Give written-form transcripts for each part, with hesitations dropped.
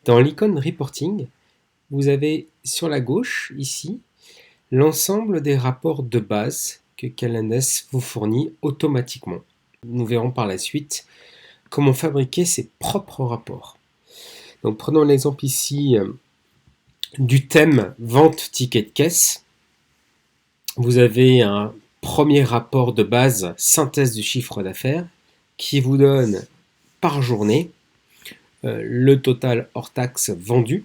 Dans l'icône Reporting, vous avez sur la gauche, ici, l'ensemble des rapports de base que Calendar vous fournit automatiquement. Nous verrons par la suite comment fabriquer ses propres rapports. Donc prenons l'exemple ici du thème vente ticket de caisse. Vous avez un premier rapport de base, synthèse du chiffre d'affaires, qui vous donne par journée le total hors taxe vendu,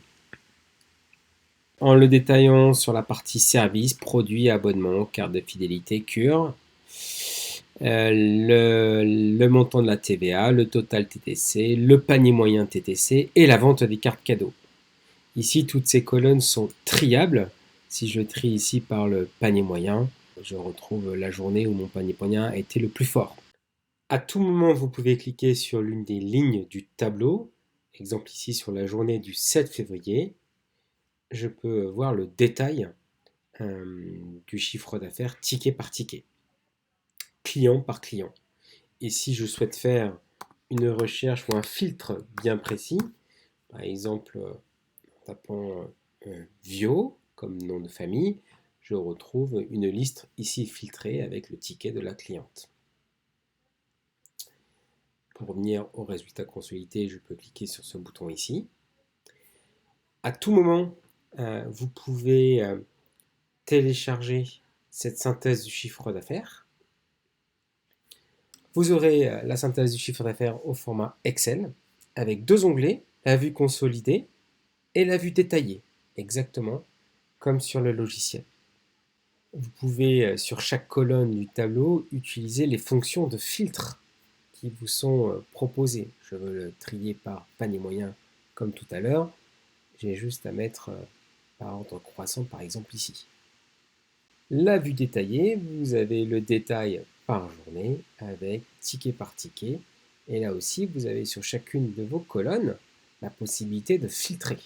en le détaillant sur la partie services, produits, abonnements, carte de fidélité, cure, le montant de la TVA, le total TTC, le panier moyen TTC et la vente des cartes cadeaux. Ici, toutes ces colonnes sont triables. Si je trie ici par le panier moyen, je retrouve la journée où mon panier moyen a été le plus fort. À tout moment, vous pouvez cliquer sur l'une des lignes du tableau. Exemple ici sur la journée du 7 février. Je peux voir le détail du chiffre d'affaires ticket par ticket, client par client. Et si je souhaite faire une recherche ou un filtre bien précis, par exemple en tapant Vio comme nom de famille, je retrouve une liste ici filtrée avec le ticket de la cliente. Pour revenir au résultat consolidé, je peux cliquer sur ce bouton ici. À tout moment, vous pouvez télécharger cette synthèse du chiffre d'affaires. Vous aurez la synthèse du chiffre d'affaires au format Excel avec deux onglets, la vue consolidée et la vue détaillée, exactement comme sur le logiciel. Vous pouvez, sur chaque colonne du tableau, utiliser les fonctions de filtre qui vous sont proposées. Je veux le trier par panier moyen comme tout à l'heure. J'ai juste à mettre par ordre croissant, par exemple ici. La vue détaillée, vous avez le détail par journée avec ticket par ticket. Et là aussi, vous avez sur chacune de vos colonnes la possibilité de filtrer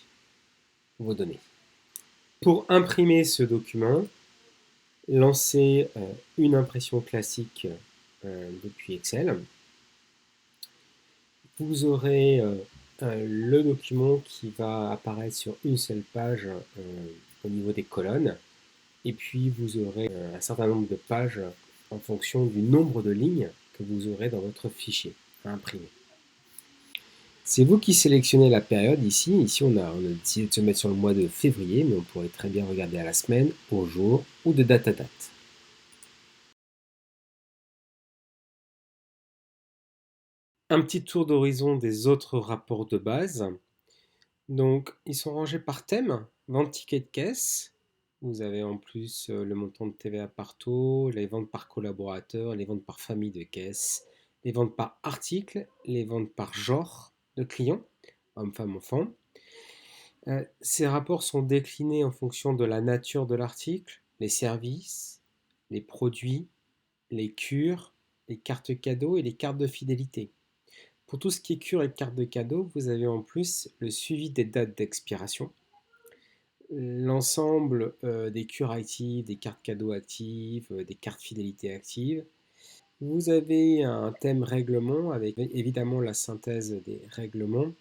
vos données. Pour imprimer ce document, lancez une impression classique depuis Excel. Vous aurez le document qui va apparaître sur une seule page au niveau des colonnes. Et puis vous aurez un certain nombre de pages en fonction du nombre de lignes que vous aurez dans votre fichier à imprimer. C'est vous qui sélectionnez la période ici. Ici, on a décidé de se mettre sur le mois de février, mais on pourrait très bien regarder à la semaine, au jour ou de date à date. Un petit tour d'horizon des autres rapports de base. Donc, ils sont rangés par thème, vente ticket de caisse. Vous avez en plus le montant de TVA par taux, les ventes par collaborateur, les ventes par famille de caisse, les ventes par article, les ventes par genre de client, homme, femme, enfant. Ces rapports sont déclinés en fonction de la nature de l'article, les services, les produits, les cures, les cartes cadeaux et les cartes de fidélité. Pour tout ce qui est cure et carte de cadeau, vous avez en plus le suivi des dates d'expiration, l'ensemble des cures actives, des cartes cadeaux actives, des cartes fidélité actives. Vous avez un thème règlement avec évidemment la synthèse des règlements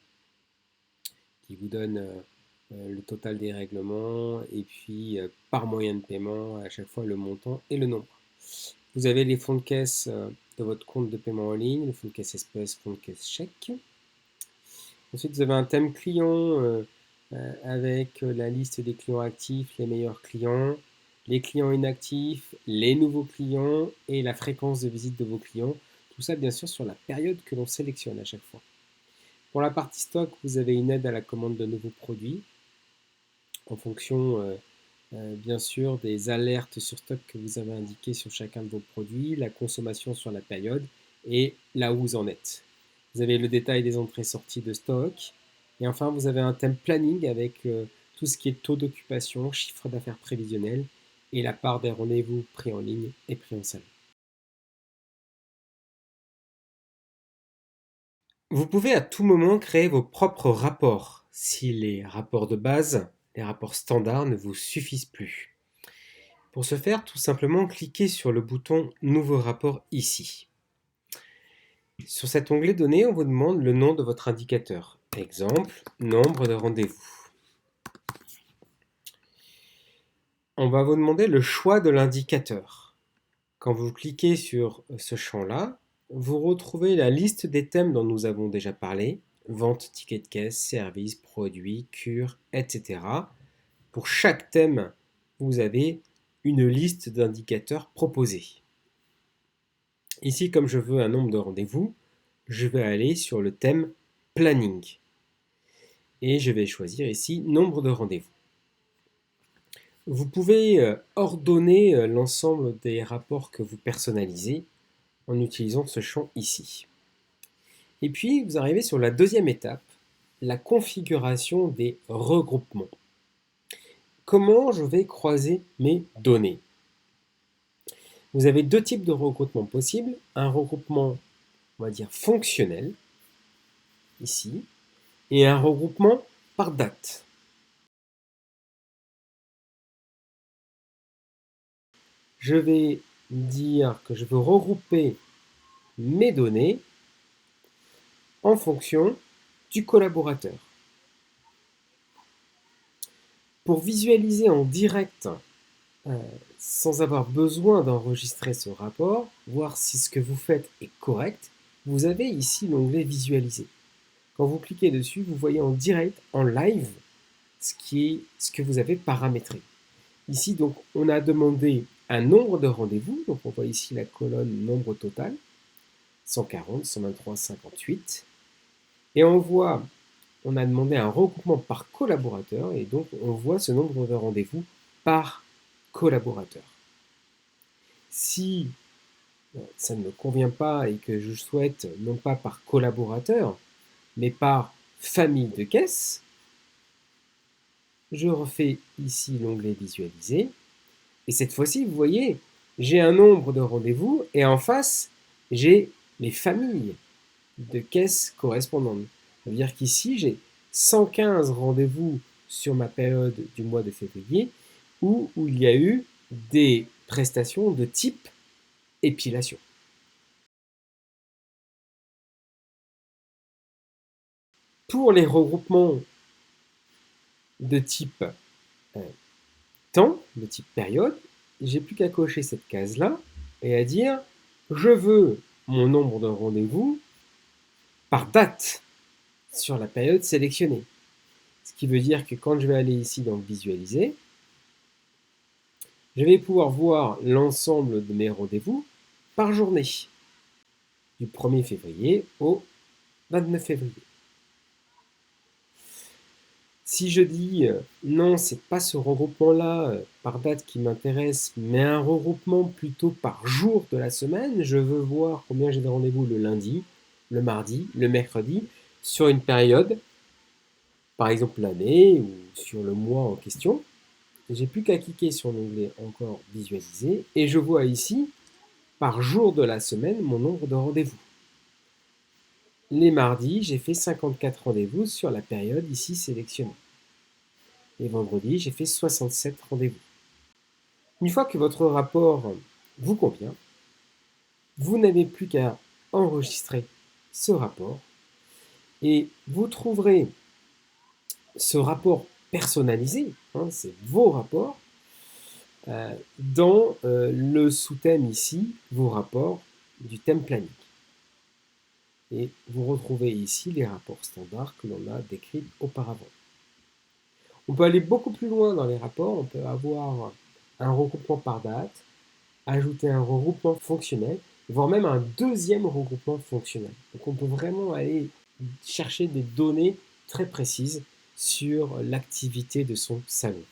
qui vous donne le total des règlements et puis par moyen de paiement à chaque fois le montant et le nombre. Vous avez les fonds de caisse de votre compte de paiement en ligne, le fonds de caisse espèce, fonds de caisse chèque. Ensuite, vous avez un thème client avec la liste des clients actifs, les meilleurs clients, les clients inactifs, les nouveaux clients et la fréquence de visite de vos clients. Tout ça, bien sûr, sur la période que l'on sélectionne à chaque fois. Pour la partie stock, vous avez une aide à la commande de nouveaux produits en fonction, bien sûr, des alertes sur stock que vous avez indiquées sur chacun de vos produits, la consommation sur la période et là où vous en êtes. Vous avez le détail des entrées-sorties de stock. Et enfin, vous avez un thème planning avec tout ce qui est taux d'occupation, chiffre d'affaires prévisionnel et la part des rendez-vous pris en ligne et pris en salle. Vous pouvez à tout moment créer vos propres rapports si les rapports de base, les rapports standards ne vous suffisent plus. Pour ce faire, tout simplement, cliquez sur le bouton Nouveau rapport ici. Sur cet onglet Données, on vous demande le nom de votre indicateur. Exemple, nombre de rendez-vous. On va vous demander le choix de l'indicateur. Quand vous cliquez sur ce champ-là, vous retrouvez la liste des thèmes dont nous avons déjà parlé, vente, ticket de caisse, service, produit, cure, etc. Pour chaque thème, vous avez une liste d'indicateurs proposés. Ici, comme je veux un nombre de rendez-vous, je vais aller sur le thème planning. Et je vais choisir ici nombre de rendez-vous. Vous pouvez ordonner l'ensemble des rapports que vous personnalisez en utilisant ce champ ici. Et puis, vous arrivez sur la deuxième étape, la configuration des regroupements. Comment je vais croiser mes données? Vous avez deux types de regroupements possibles. Un regroupement, on va dire, fonctionnel, ici, et un regroupement par date. Je vais dire que je veux regrouper mes données en fonction du collaborateur. Pour visualiser en direct, sans avoir besoin d'enregistrer ce rapport, voir si ce que vous faites est correct, vous avez ici l'onglet Visualiser. Quand vous cliquez dessus, vous voyez en direct, en live, ce que vous avez paramétré. Ici, donc, on a demandé un nombre de rendez-vous. Donc, on voit ici la colonne nombre total, 140, 123, 58. Et on a demandé un regroupement par collaborateur. Et donc, on voit ce nombre de rendez-vous par collaborateur. Si ça ne me convient pas et que je souhaite non pas par collaborateur, mais par famille de caisse, je refais ici l'onglet Visualiser. Et cette fois-ci, vous voyez, j'ai un nombre de rendez-vous et en face, j'ai les familles de caisses correspondantes. Ça veut dire qu'ici, j'ai 115 rendez-vous sur ma période du mois de février où il y a eu des prestations de type épilation. Pour les regroupements de type temps, de type période, j'ai plus qu'à cocher cette case-là et à dire je veux mon nombre de rendez-vous par date sur la période sélectionnée. Ce qui veut dire que quand je vais aller ici dans Visualiser, je vais pouvoir voir l'ensemble de mes rendez-vous par journée, du 1er février au 29 février. Si je dis non, c'est pas ce regroupement-là par date qui m'intéresse, mais un regroupement plutôt par jour de la semaine, je veux voir combien j'ai de rendez-vous le lundi, le mardi, le mercredi, sur une période, par exemple l'année ou sur le mois en question. J'ai plus qu'à cliquer sur l'onglet encore visualiser et je vois ici par jour de la semaine mon nombre de rendez-vous. Les mardis, j'ai fait 54 rendez-vous sur la période ici sélectionnée. Les vendredis, j'ai fait 67 rendez-vous. Une fois que votre rapport vous convient, vous n'avez plus qu'à enregistrer ce rapport et vous trouverez ce rapport personnalisé, c'est vos rapports, dans le sous-thème ici, vos rapports du thème planning. Et vous retrouvez ici les rapports standards que l'on a décrits auparavant. On peut aller beaucoup plus loin dans les rapports, on peut avoir un regroupement par date, ajouter un regroupement fonctionnel, voire même un deuxième regroupement fonctionnel. Donc on peut vraiment aller chercher des données très précises sur l'activité de son salon.